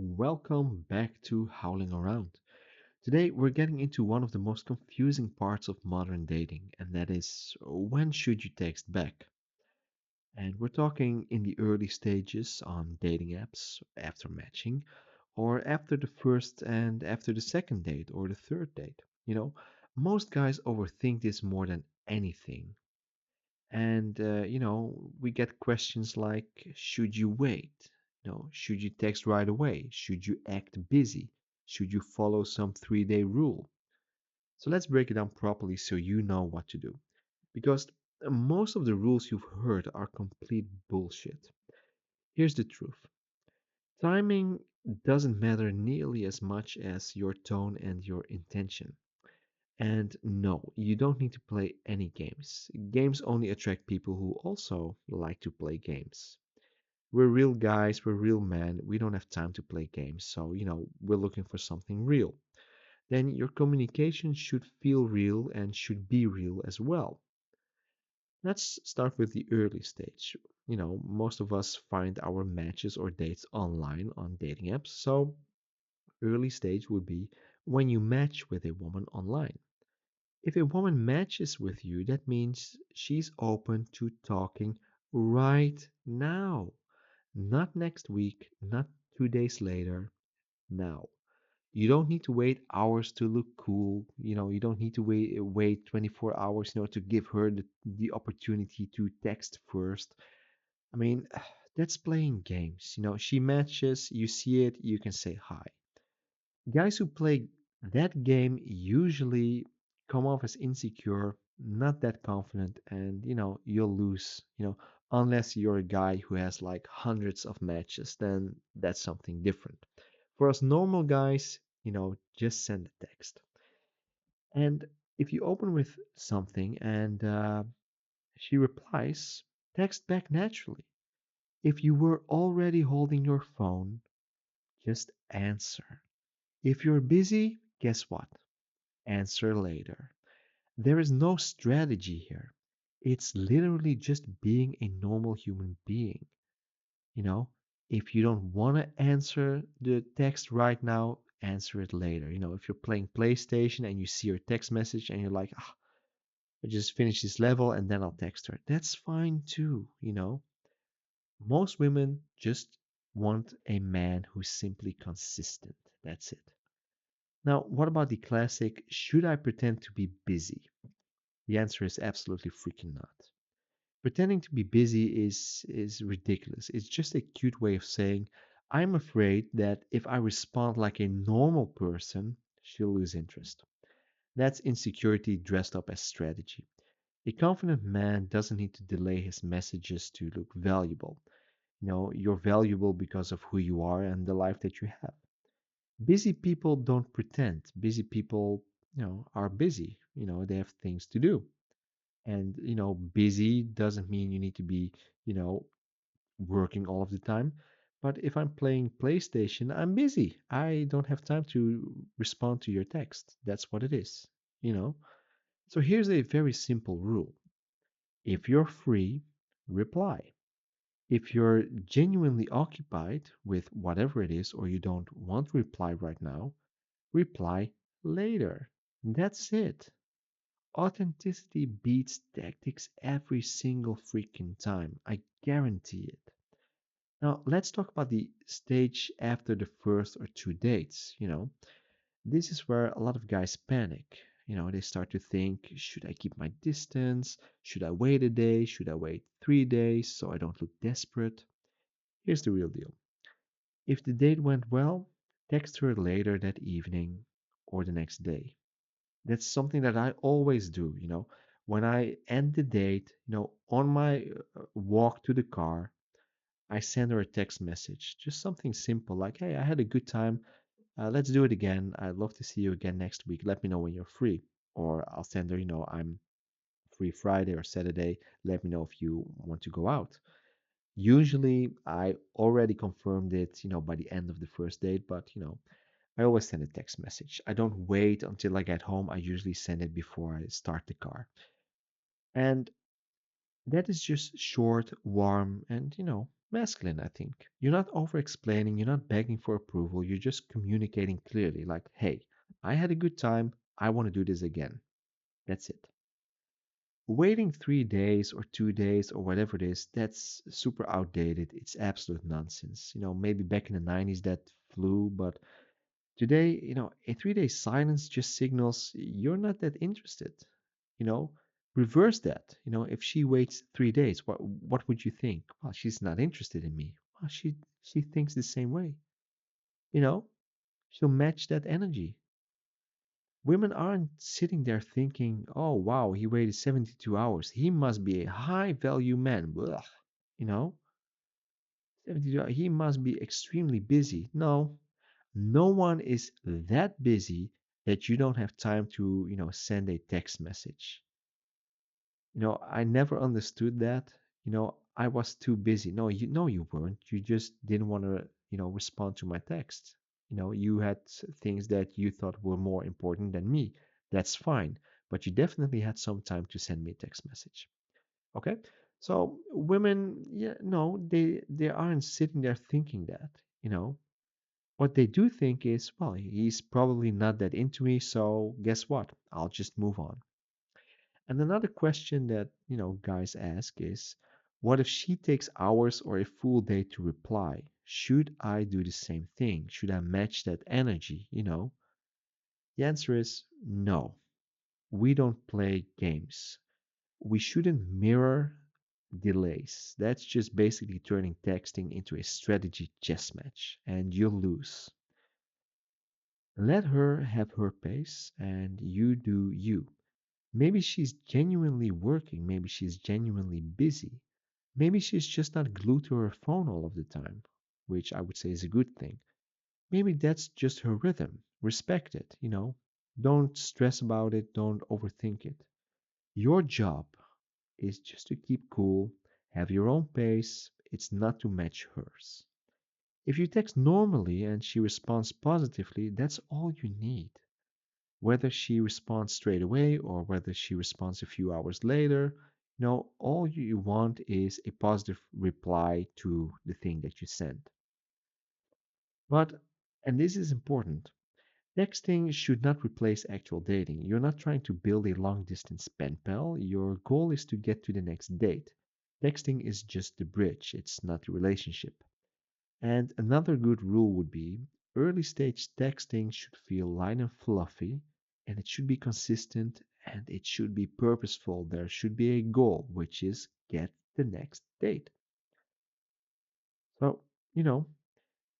Welcome back to Howling Around. Today we're getting into one of the most confusing parts of modern dating, and that is when should you text back? And we're talking in the early stages on dating apps, after matching, or after the first and after the second date or the third date. Most guys overthink this more than anything. And, we get questions like, should you wait? Should you text right away? Should you act busy? Should you follow some 3-day rule? So let's break it down properly so you know what to do. Because most of the rules you've heard are complete bullshit. Here's the truth. Timing doesn't matter nearly as much as your tone and your intention. And no, you don't need to play any games. Games only attract people who also like to play games. We're real guys, we're real men, we don't have time to play games, so, we're looking for something real. Then your communication should feel real and should be real as well. Let's start with the early stage. Most of us find our matches or dates online on dating apps, so early stage would be when you match with a woman online. If a woman matches with you, that means she's open to talking right now. Not next week, not 2 days later, now. You don't need to wait hours to look cool. You don't need to wait 24 hours, to give her the opportunity to text first. I mean, that's playing games. She matches, you see it, you can say hi. Guys who play that game usually come off as insecure, not that confident, and you'll lose, unless you're a guy who has like hundreds of matches, then that's something different. For us normal guys, just send a text. And if you open with something and she replies, text back naturally. If you were already holding your phone, just answer. If you're busy, guess what? Answer later. There is no strategy here. It's literally just being a normal human being. You know, if you don't want to answer the text right now, answer it later. If you're playing PlayStation and you see your text message and you're like, I just finished this level and then I'll text her. That's fine too. Most women just want a man who's simply consistent. That's it. Now, what about the classic, should I pretend to be busy? The answer is absolutely freaking not. Pretending to be busy is ridiculous. It's just a cute way of saying, I'm afraid that if I respond like a normal person, she'll lose interest. That's insecurity dressed up as strategy. A confident man doesn't need to delay his messages to look valuable. You're valuable because of who you are and the life that you have. Busy people don't pretend. Busy people, are busy. They have things to do. And, busy doesn't mean you need to be, you know, working all of the time. But if I'm playing PlayStation, I'm busy. I don't have time to respond to your text. That's what it is, you know? So here's a very simple rule. If you're free, reply. If you're genuinely occupied with whatever it is or you don't want to reply right now, reply later. That's it. Authenticity beats tactics every single freaking time. I guarantee it. Now, let's talk about the stage after the first or two dates. This is where a lot of guys panic. They start to think, should I keep my distance? Should I wait a day? Should I wait 3 days so I don't look desperate? Here's the real deal. If the date went well, text her later that evening or the next day. That's something that I always do. When I end the date, on my walk to the car, I send her a text message. Just something simple like, hey, I had a good time. Let's do it again. I'd love to see you again next week. Let me know when you're free. Or I'll send her, I'm free Friday or Saturday. Let me know if you want to go out. Usually, I already confirmed it, by the end of the first date, but, I always send a text message. I don't wait until I get home. I usually send it before I start the car. And that is just short, warm, and, masculine, I think. You're not over explaining, you're not begging for approval, you're just communicating clearly, like, hey, I had a good time, I want to do this again. That's it. Waiting 3 days or 2 days or whatever it is, that's super outdated. It's absolute nonsense. Maybe back in the 90s that flew, but today, a 3 day silence just signals you're not that interested. You know, Reverse that. If she waits 3 days, what would you think? Well, she's not interested in me. Well, she thinks the same way. You know, she'll match that energy. Women aren't sitting there thinking, "Oh wow, he waited 72 hours. He must be a high value man." Blah. You know, 72 hours, he must be extremely busy. No, no one is that busy that you don't have time to, send a text message. I never understood that. I was too busy. No, you weren't. You just didn't want to, respond to my text. You had things that you thought were more important than me. That's fine. But you definitely had some time to send me a text message. Okay? So women, yeah, no, they aren't sitting there thinking that, you know. What they do think is, well, he's probably not that into me, so guess what? I'll just move on. And another question that, guys ask is, what if she takes hours or a full day to reply? Should I do the same thing? Should I match that energy? The answer is no. We don't play games. We shouldn't mirror delays. That's just basically turning texting into a strategy chess match, and you'll lose. Let her have her pace, and you do you. Maybe she's genuinely working. Maybe she's genuinely busy. Maybe she's just not glued to her phone all of the time, which I would say is a good thing. Maybe that's just her rhythm. Respect it. Don't stress about it. Don't overthink it. Your job is just to keep cool, have your own pace. It's not to match hers. If you text normally and she responds positively, that's all you need. Whether she responds straight away or whether she responds a few hours later, all you want is a positive reply to the thing that you sent. But, and this is important, texting should not replace actual dating. You're not trying to build a long distance pen pal. Your goal is to get to the next date. Texting is just the bridge, it's not the relationship. And another good rule would be early stage texting should feel light and fluffy, and it should be consistent and it should be purposeful. There should be a goal, which is get the next date. So, you know,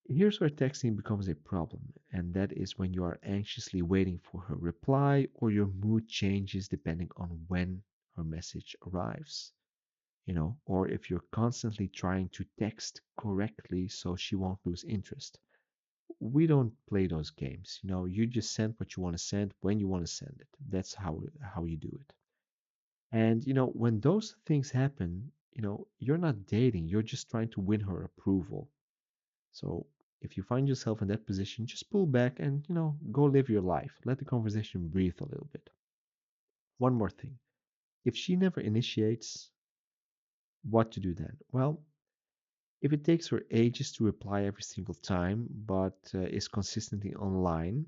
here's where texting becomes a problem, and that is when you are anxiously waiting for her reply or your mood changes depending on when her message arrives. Or if you're constantly trying to text correctly so she won't lose interest. We don't play those games. You just send what you want to send when you want to send it. That's how you do it. And when those things happen, you're not dating. You're just trying to win her approval. So if you find yourself in that position, just pull back and go live your life. Let the conversation breathe a little bit. One more thing. If she never initiates, what to do then? Well, if it takes her ages to reply every single time, but is consistently online,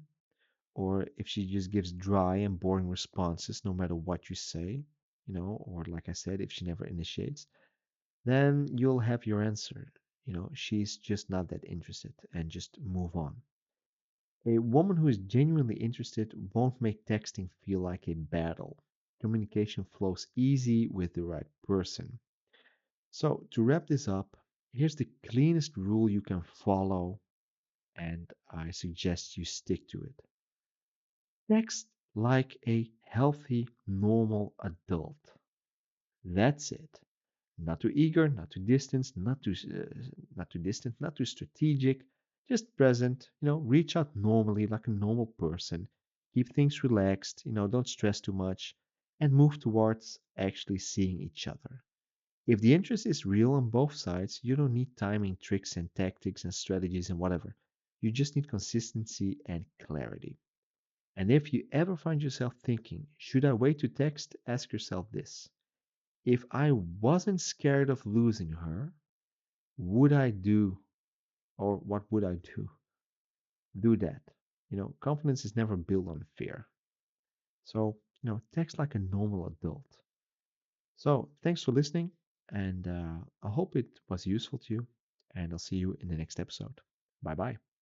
or if she just gives dry and boring responses no matter what you say, or like I said, if she never initiates, then you'll have your answer. She's just not that interested and just move on. A woman who is genuinely interested won't make texting feel like a battle. Communication flows easy with the right person. So, to wrap this up, here's the cleanest rule you can follow, and I suggest you stick to it. Text like a healthy, normal adult. That's it. Not too eager, not too distant, not too distant, not too strategic. Just present. Reach out normally like a normal person. Keep things relaxed. Don't stress too much, and move towards actually seeing each other. If the interest is real on both sides, you don't need timing tricks and tactics and strategies and whatever. You just need consistency and clarity. And if you ever find yourself thinking, should I wait to text? Ask yourself this. If I wasn't scared of losing her, Would I do, or what would I do? Do that. Confidence is never built on fear. So, text like a normal adult. So, thanks for listening, and I hope it was useful to you. And I'll see you in the next episode. Bye bye.